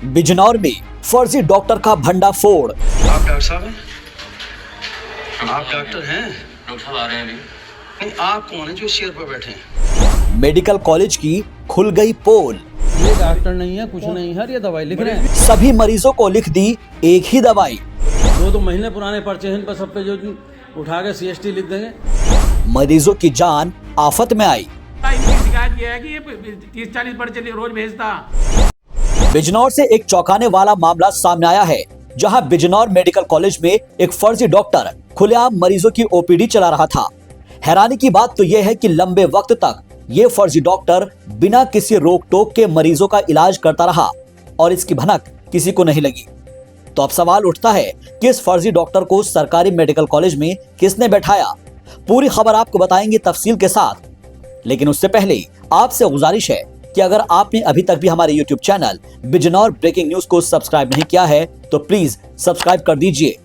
बिजनौर में फर्जी डॉक्टर का भंडाफोड़। आप डॉक्टर साहब हैं? आप डॉक्टर हैं? डॉक्टर साहब आ रहे हैं अभी। नहीं, आप कौन हैं जो इस चेयर पर बैठे हैं? मेडिकल कॉलेज की खुल गई पोल। ये डॉक्टर नहीं है, कुछ नहीं है, ये दवाई लिख रहे हैं। सभी मरीजों को लिख दी एक ही दवाई। 2 महीने पुराने पर्चे हैं इन पर, सब पे जो उठा के CST लिख देंगे। मरीजों की जान आफत में आई। इनकी शिकायत ये है कि ये 30-40 पर्चे रोज भेजता। बिजनौर से एक चौंकाने वाला मामला सामने आया है, जहां बिजनौर मेडिकल कॉलेज में एक फर्जी डॉक्टर खुलेआम मरीजों की OPD चला रहा था। हैरानी की बात तो यह है कि लंबे वक्त तक ये फर्जी डॉक्टर बिना किसी रोक टोक के मरीजों का इलाज करता रहा और इसकी भनक किसी को नहीं लगी। तो अब सवाल उठता है कि इस फर्जी डॉक्टर को सरकारी मेडिकल कॉलेज में किसने बैठाया। पूरी खबर आपको बताएंगे तफसील के साथ, लेकिन उससे पहले आपसे गुजारिश है कि अगर आपने अभी तक भी हमारे YouTube channel Bijnor breaking news को सब्सक्राइब नहीं किया है तो प्लीज सब्सक्राइब कर दीजिए,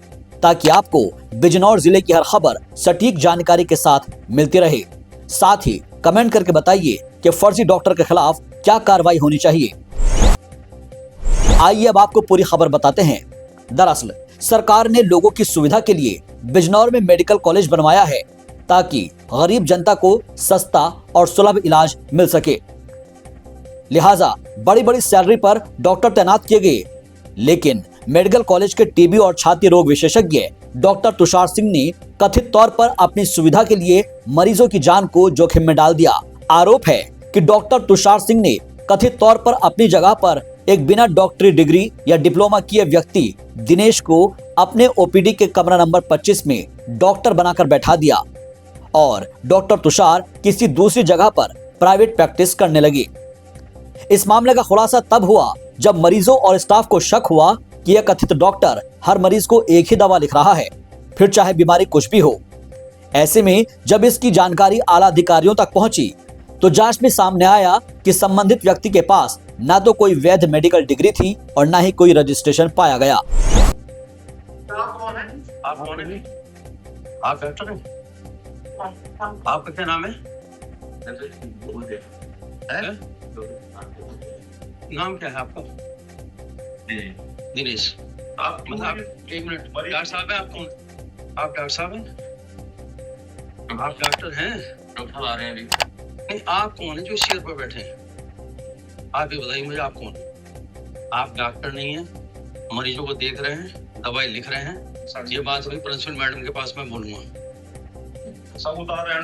ताकि आपको बिजनौर जिले की हर खबर सटीक जानकारी के साथ मिलती रहे। साथ ही कमेंट करके बताइए कि फर्जी डॉक्टर के खिलाफ क्या कार्रवाई होनी चाहिए। आइए अब आपको पूरी खबर बताते हैं। दरअसल सरकार ने लोगों की सुविधा के लिए बिजनौर में मेडिकल कॉलेज बनवाया है, ताकि गरीब जनता को सस्ता और सुलभ इलाज मिल सके। लिहाजा बड़ी बड़ी सैलरी पर डॉक्टर तैनात किए गए। लेकिन मेडिकल कॉलेज के TB और छाती रोग विशेषज्ञ डॉक्टर तुषार सिंह ने कथित तौर पर अपनी सुविधा के लिए मरीजों की जान को जोखिम में डाल दिया। आरोप है कि डॉक्टर तुषार सिंह ने कथित तौर पर अपनी जगह पर एक बिना डॉक्टरी डिग्री या डिप्लोमा किए व्यक्ति दिनेश को अपने OPD के कमरा नंबर 25 में डॉक्टर बनाकर बैठा दिया और डॉक्टर तुषार किसी दूसरी जगह पर प्राइवेट प्रैक्टिस करने लगे। इस मामले का खुलासा तब हुआ जब मरीजों और स्टाफ को शक हुआ कि यह कथित डॉक्टर हर मरीज को एक ही दवा लिख रहा है, फिर चाहे बीमारी कुछ भी हो। ऐसे में जब इसकी जानकारी आला अधिकारियों तक पहुंची तो जांच में सामने आया कि संबंधित व्यक्ति के पास ना तो कोई वैध मेडिकल डिग्री थी और ना ही कोई रजिस्ट्रेशन पाया गया। आप कौन हैं? आप कौन हैं? आप डॉक्टर हैं? आपका क्या नाम है? हैं? नाम क्या है आपका? दिनेश। आप मतलब एक मिनट, डॉक्टर साहब हैं? आप कौन? आप डॉक्टर साहब हैं? आप डॉक्टर हैं? डॉक्टर साहब आ रहे हैं अभी। नहीं, आप कौन हैं जो इस चेयर पर बैठे हैं? आप ये बताइए मुझे, आप कौन? आप डॉक्टर नहीं हैं, मरीजों को देख रहे हैं, दवाई लिख रहे हैं। ये बात अभी प्रिंसिपल मैडम के पास मैं बोलूंगा। सब उतार है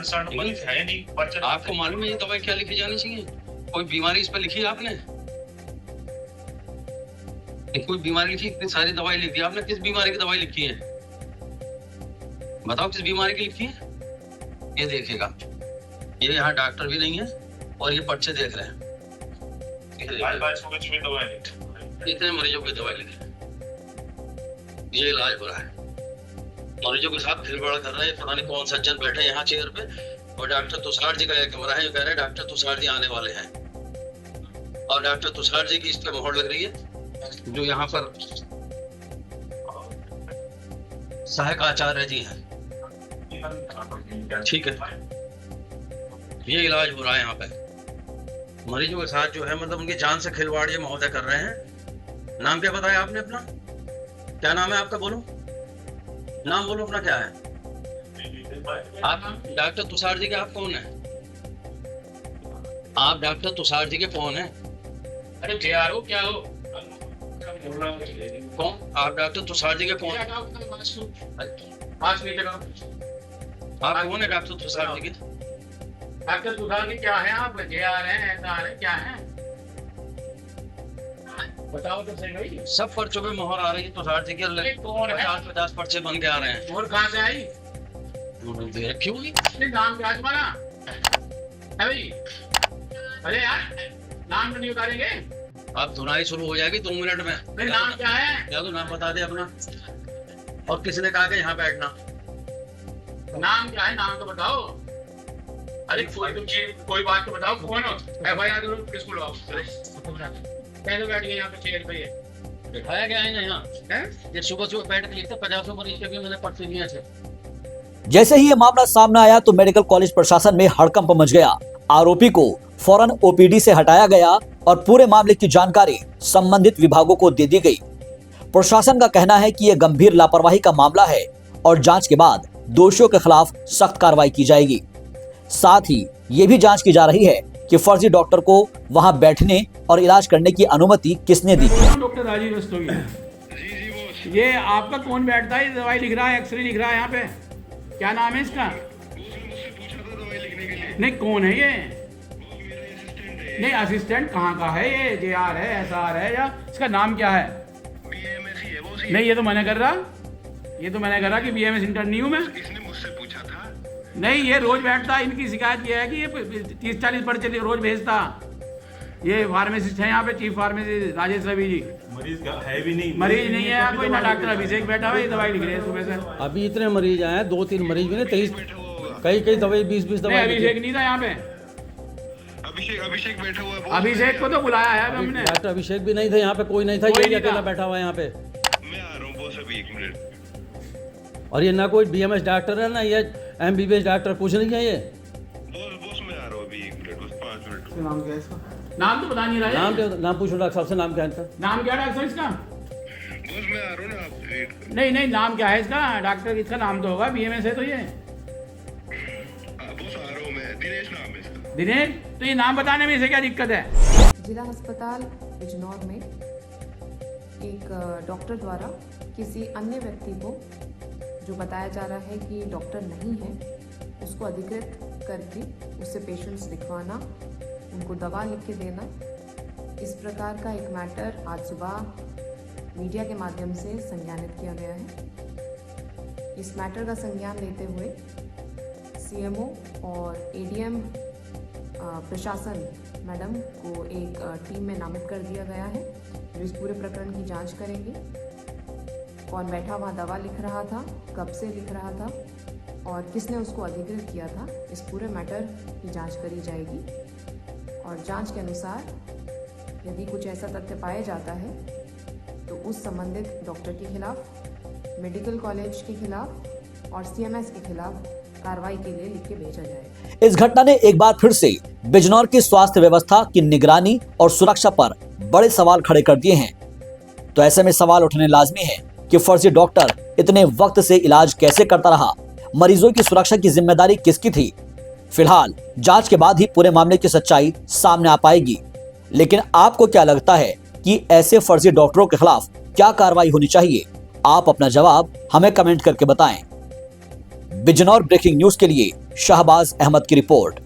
नहीं। आपको मालूम है ये दवाई क्या लिखी जानी चाहिए? कोई बीमारी इस पर लिखी है आपने? कोई बीमारी लिखी? इतनी सारी दवाई लिख दी आपने, किस बीमारी की दवाई लिखी है? बताओ किस बीमारी की लिखी है? ये देखिएगा, ये यहाँ डॉक्टर भी नहीं है और ये पर्चे देख रहे हैं। इतने मरीजों की दवाई लिखी है, ये इलाज हो रहा है। मरीजों के साथ खिलवाड़ कर रहे हैं, पता नहीं कौन सज्जन बैठे यहाँ चेयर पे। और डॉक्टर तुषार जी का एक कमरा है, जो कह रहे हैं डॉक्टर तुषार जी आने वाले हैं और डॉक्टर तुषार जी की इस पे मोहर लग रही है, जो यहाँ पर सहायक आचार्य जी हैं। ठीक है, ये इलाज हो रहा है यहाँ पे। मरीजों के साथ जो है मतलब उनकी जान से खिलवाड़ ये महोदय कर रहे हैं। नाम क्या बताया आपने अपना? क्या नाम है आपका? बोलो नाम, बोलो अपना क्या है? आप डॉक्टर तुषार जी के आप कौन है? आप डॉक्टर तुषार जी के कौन है? अरे क्या हो कौन? आप डॉक्टर तुषार जी के कौन? आप कौन है डॉक्टर तुषार जी के? डॉक्टर तुषार की क्या है? आप JR हैं, SR हैं, क्या है? बताओ तो सही भाई। सब पर्चों पे मोहर आ रही है तुषार जी के। कौन है? 50 पर्चे बन के आ रहे हैं। और कहाँ से आई? दे रखी होगी। नाम क्या है तुम्हारा? है भाई? अरे यार, नाम तो नहीं उतारेंगे? आप धुनाई शुरू हो जाएगी 2 मिनट में। नहीं, नाम क्या है? या तो नाम बता दे अपना, और किसने कहा कि यहाँ बैठना? नाम क्या है? नाम तो बताओ। अरे कोई बात तो बताओ, कौन हो? FIR किसको लगाओ? कैसे बैठ गए यहाँ पे चेयर पे? ये बिठाया गया है ना यहाँ। ये सुबह बैठ के लिखते 50 मरीज के भी मैंने पर्चे दिए थे। जैसे ही ये मामला सामने आया तो मेडिकल कॉलेज प्रशासन में हड़कंप मच गया। आरोपी को फौरन ओपीडी से हटाया गया और पूरे मामले की जानकारी संबंधित विभागों को दे दी गई। प्रशासन का कहना है कि यह गंभीर लापरवाही का मामला है और जांच के बाद दोषियों के खिलाफ सख्त कार्रवाई की जाएगी। साथ ही ये भी जांच की जा रही है कि फर्जी डॉक्टर को वहां बैठने और इलाज करने की अनुमति किसने दी। डॉक्टर राजीव रस्तोगी, ये आपका कौन बैठता है, दवाई लिख रहा है, एक्सरे लिख रहा है यहाँ पे, क्या नाम है इसका? नहीं, कौन है ये? नहीं, असिस्टेंट कहाँ का है ये? JR है, SR है, या इसका नाम क्या है? नहीं, ये तो मैंने कर रहा, कि BMS इंटर्न नहीं हूँ मैं। इसने मुझसे पूछा था। नहीं, ये रोज बैठता, इनकी शिकायत ये है कि ये 30-40 पर्चे रोज भेजता। ये फार्मासिस्ट है यहाँ पे, चीफ फार्मासिस्ट राजेश रवि जी। मरीज है भी नहीं, मरीज नहीं है कोई, ना डॉक्टर अभिषेक बैठा हुआ, ये दवाई लिख रहे हैं सुबह से। अभी इतने मरीज आए हैं, 2-3 मरीज भी नहीं, 23 कई दवाई 20 दवाई। अभिषेक नहीं था यहाँ पे, अभिषेक बैठा हुआ है। अभिषेक को तो बुलाया है हमने। डॉक्टर अभिषेक भी नहीं था यहाँ पे, कोई नहीं था, ये अकेला बैठा हुआ है यहाँ पे। मैं आ रहा हूँ बॉस, अभी 1 मिनट। और ये ना कोई BMS डॉक्टर है ना ये MBBS डॉक्टर, कुछ नहीं है ये। बॉस मैं आ रहा हूँ अभी 1 मिनट, बस 5 मिनट। नाम क्या है इसका? नाम तो बता नहीं रहा है। नाम पूछो डॉक्टर साहब से, नाम क्या है इनका? नाम क्या डॉक्टर इसका? बॉस मैं आ रहा हूँ ना, आप वेट करो। नहीं, नाम क्या है इसका? डॉक्टर इसका नाम तो होगा, BMS है तो ये। बॉस आ रहा हूँ मैं, दिनेश नाम है इसका। दिनेश, तो ये नाम बताने में इसे क्या दिक्कत है? जिला अस्पताल बिजनौर में एक डॉक्टर द्वारा किसी अन्य व्यक्ति को, जो बताया जा रहा है कि डॉक्टर नहीं है, उसको अधिकृत करके उससे पेशेंट्स लिखवाना, उनको दवा लिख के देना, इस प्रकार का एक मैटर आज सुबह मीडिया के माध्यम से संज्ञानित किया गया है। इस मैटर का संज्ञान लेते हुए CMO और ADM प्रशासन मैडम को एक टीम में नामित कर दिया गया है, जो इस पूरे प्रकरण की जांच करेंगे। कौन बैठा वहाँ दवा लिख रहा था, कब से लिख रहा था और किसने उसको अधिकृत किया था, इस पूरे मैटर की जांच करी जाएगी। और जांच के अनुसार यदि कुछ ऐसा तथ्य पाया जाता है तो उस संबंधित डॉक्टर के खिलाफ, मेडिकल कॉलेज के खिलाफ और CMS के खिलाफ कार्रवाई के लिए लिख के भेजा जाएगा। इस घटना ने एक बार फिर से बिजनौर की स्वास्थ्य व्यवस्था की निगरानी और सुरक्षा पर बड़े सवाल खड़े कर दिए हैं। तो ऐसे में सवाल उठने लाजमी है कि फर्जी डॉक्टर इतने वक्त से इलाज कैसे करता रहा, मरीजों की सुरक्षा की जिम्मेदारी किसकी थी। फिलहाल जांच के बाद ही पूरे मामले की सच्चाई सामने आ पाएगी। लेकिन आपको क्या लगता है कि ऐसे फर्जी डॉक्टरों के खिलाफ क्या कार्रवाई होनी चाहिए? आप अपना जवाब हमें कमेंट करके बताएं। बिजनौर ब्रेकिंग न्यूज के लिए शाहबाज अहमद की रिपोर्ट।